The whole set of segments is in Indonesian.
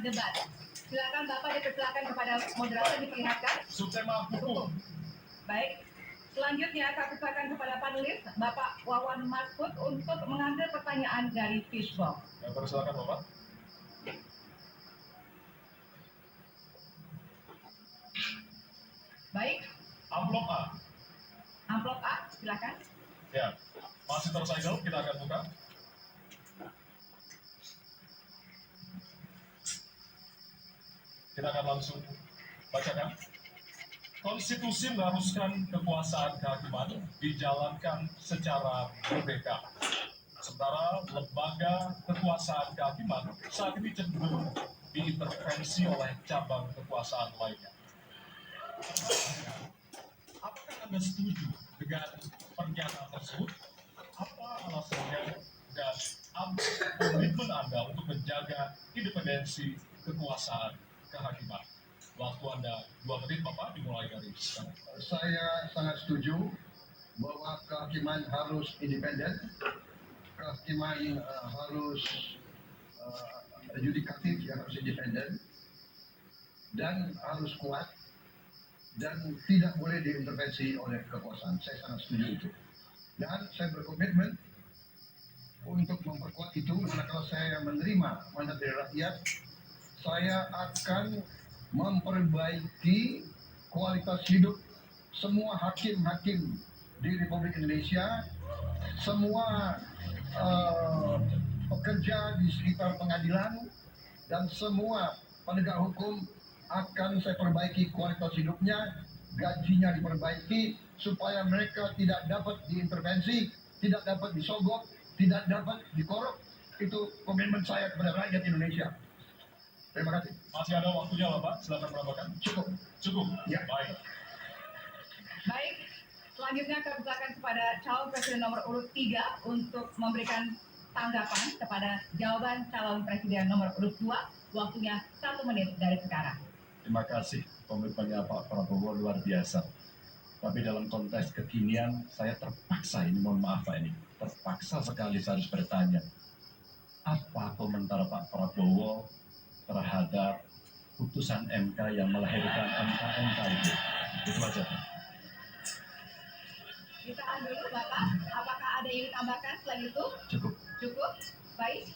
debat. Silakan Bapak dipersilakan kepada moderator diperlihatkan. Subtema hukum. Baik. Selanjutnya kami persilakan kepada panelis Bapak Wawan Masfud untuk mengambil pertanyaan dari Fishbox. Ya, persilakan Bapak. Baik. Amplop A. Amplop A, silakan. Ya, masih tersegel, kita akan buka. Kita akan langsung bacakan. Konstitusi mengharuskan kekuasaan kehakiman dijalankan secara merdeka. Sementara lembaga kekuasaan kehakiman saat ini cenderung diintervensi oleh cabang kekuasaan lainnya. Apakah Anda setuju dengan pernyataan tersebut? Apa alasannya dan komitmen Anda untuk menjaga independensi kekuasaan kehakiman? Waktu Anda 2 menit, Bapak, dimulai dari sekarang. Saya sangat setuju bahwa kehakiman harus independen, kehakiman harus yudikatif yang harus independen dan harus kuat dan tidak boleh diintervensi oleh kekuasaan. Saya sangat setuju itu. Dan saya berkomitmen untuk memperkuat itu, karena kalau saya menerima mandat dari rakyat, saya akan memperbaiki kualitas hidup semua hakim-hakim di Republik Indonesia, semua pekerja di sekitar pengadilan, dan semua penegak hukum akan saya perbaiki kualitas hidupnya, gajinya diperbaiki, supaya mereka tidak dapat diintervensi, tidak dapat disogok, tidak dapat dikorup. Itu komitmen saya kepada rakyat Indonesia. Terima kasih. Masih ada waktunya, Bapak. Silakan menambahkan. Cukup. Cukup. Ya. Baik. Baik. Selanjutnya kami persilakan kepada calon presiden nomor urut 3 untuk memberikan tanggapan kepada jawaban calon presiden nomor urut 2. Waktunya 1 menit dari sekarang. Terima kasih, komitmennya Pak Prabowo luar biasa. Tapi dalam konteks kekinian, saya terpaksa, ini mohon maaf Pak, ini terpaksa sekali saya harus bertanya. Apa komentar Pak Prabowo terhadap putusan MK yang melahirkan MK itu? Itu aja. Ditahan dulu Bapak, apakah ada yang ditambahkan selain itu? Cukup. Cukup? Baik.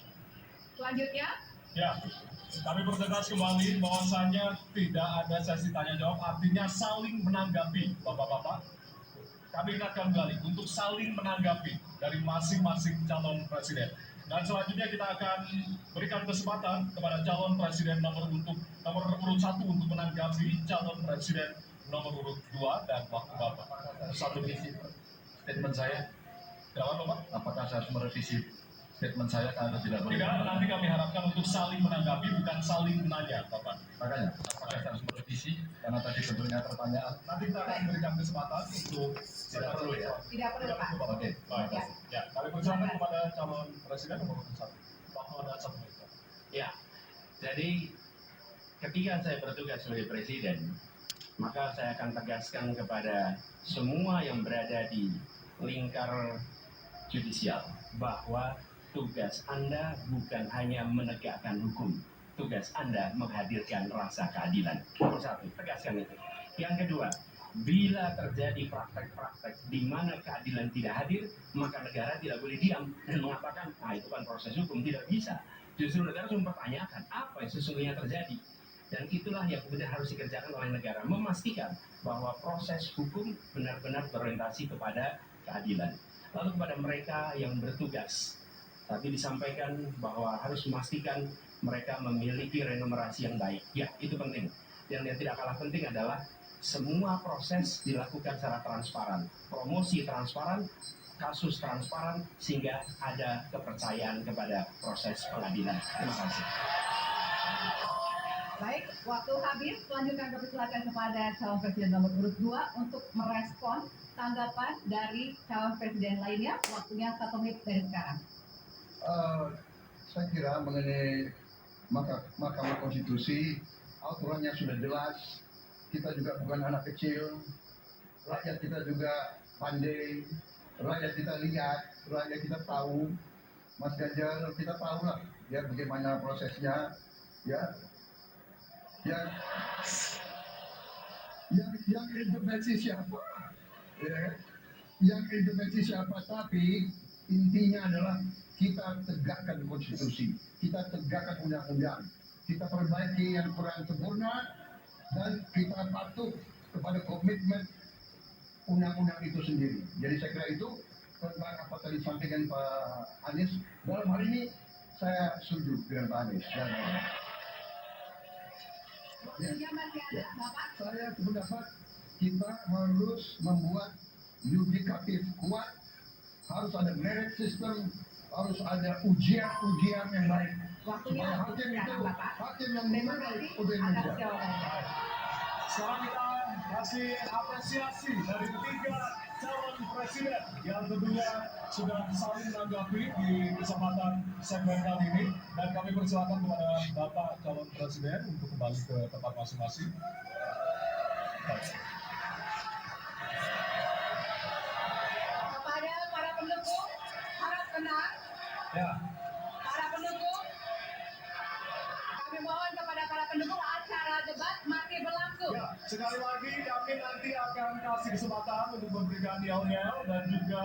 Selanjutnya? Ya, kami bertegas kembali bahwasannya tidak ada sesi tanya jawab, artinya saling menanggapi, Bapak-Bapak. Kami ingatkan kembali untuk saling menanggapi dari masing-masing calon presiden. Dan selanjutnya kita akan berikan kesempatan kepada calon presiden nomor urut 1 untuk menanggapi calon presiden nomor urut 2 dan waktu Bapak. Satu visi statement saya, Silakan Bapak. apakah saya harus merevisi statement saya karena tidak boleh? Tidak, nanti kami harapkan untuk saling menanggapi, bukan saling menanya, Bapak. Makanya, apakah saya harus merevisi? Karena tadi bentuknya pertanyaan. Nanti kita akan berikan kesempatan untuk Tidak perlu ya? Tidak perlu Pak. Bapak. Oke, terima Baik. kasih. Ya, kami persilakan kepada calon presiden nomor 1. Waktu ada 1 menit. Ya, jadi ketika saya bertugas sebagai presiden, maka saya akan tegaskan kepada semua yang berada di lingkar judisial bahwa tugas Anda bukan hanya menegakkan hukum, tugas Anda menghadirkan rasa keadilan. Nomor 1, tegaskan itu. Yang kedua, bila terjadi praktek-praktek di mana keadilan tidak hadir, maka negara tidak boleh diam dan mengatakan, nah itu kan proses hukum, tidak bisa. Justru negara harus mempertanyakan apa yang sesungguhnya terjadi. Dan itulah yang kemudian harus dikerjakan oleh negara, memastikan bahwa proses hukum benar-benar berorientasi kepada keadilan. Lalu kepada mereka yang bertugas, tadi disampaikan bahwa harus memastikan mereka memiliki remunerasi yang baik. Ya, itu penting. Dan yang tidak kalah penting adalah semua proses dilakukan secara transparan. Promosi transparan, kasus transparan, sehingga ada kepercayaan kepada proses pengadilan. Terima kasih. Baik, waktu habis. Selanjutnya kami persilakan kepada calon presiden nomor urut 2 untuk merespon tanggapan dari calon presiden lainnya. Waktunya 1 menit dari sekarang. Saya kira mengenai Mahkamah Konstitusi, aturannya sudah jelas. Kita juga bukan anak kecil, rakyat kita juga pandai, rakyat kita lihat, rakyat kita tahu. Mas Ganjar, kita tahu lah ya bagaimana prosesnya, ya. yang intervensi siapa? Ya, yang intervensi siapa? Tapi intinya adalah kita tegakkan konstitusi, kita tegakkan undang-undang, kita perbaiki yang kurang sempurna, dan kita patuh kepada komitmen undang-undang itu sendiri. Jadi saya kira itu tentang apa tadi disampaikan Pak Anies. Dalam hal ini saya setuju dengan Pak Anies. Dan Waktunya masih ada, Bapak. saya sependapat kita harus membuat yudikatif kuat, harus ada merit system, harus ada ujian-ujian yang baik. Waktunya Supaya hakim itu sekarang, Bapak. hakim yang Terima menilai kasih untuk atas Indonesia. jawabannya. Sekarang kita kasih apresiasi dari 3 calon presiden yang tentunya sudah saling menanggapi di kesempatan segmen kali ini, dan kami persilakan kepada Bapak calon presiden untuk kembali ke tempat masing-masing. Kepada para pendukung, harap tenang. Ya, Para pendukung, kami mohon kepada para pendukung, acara debat masih berlangsung. ya, sekali lagi kami nanti akan kasih kesempatan untuk memberikan yel-yel dan juga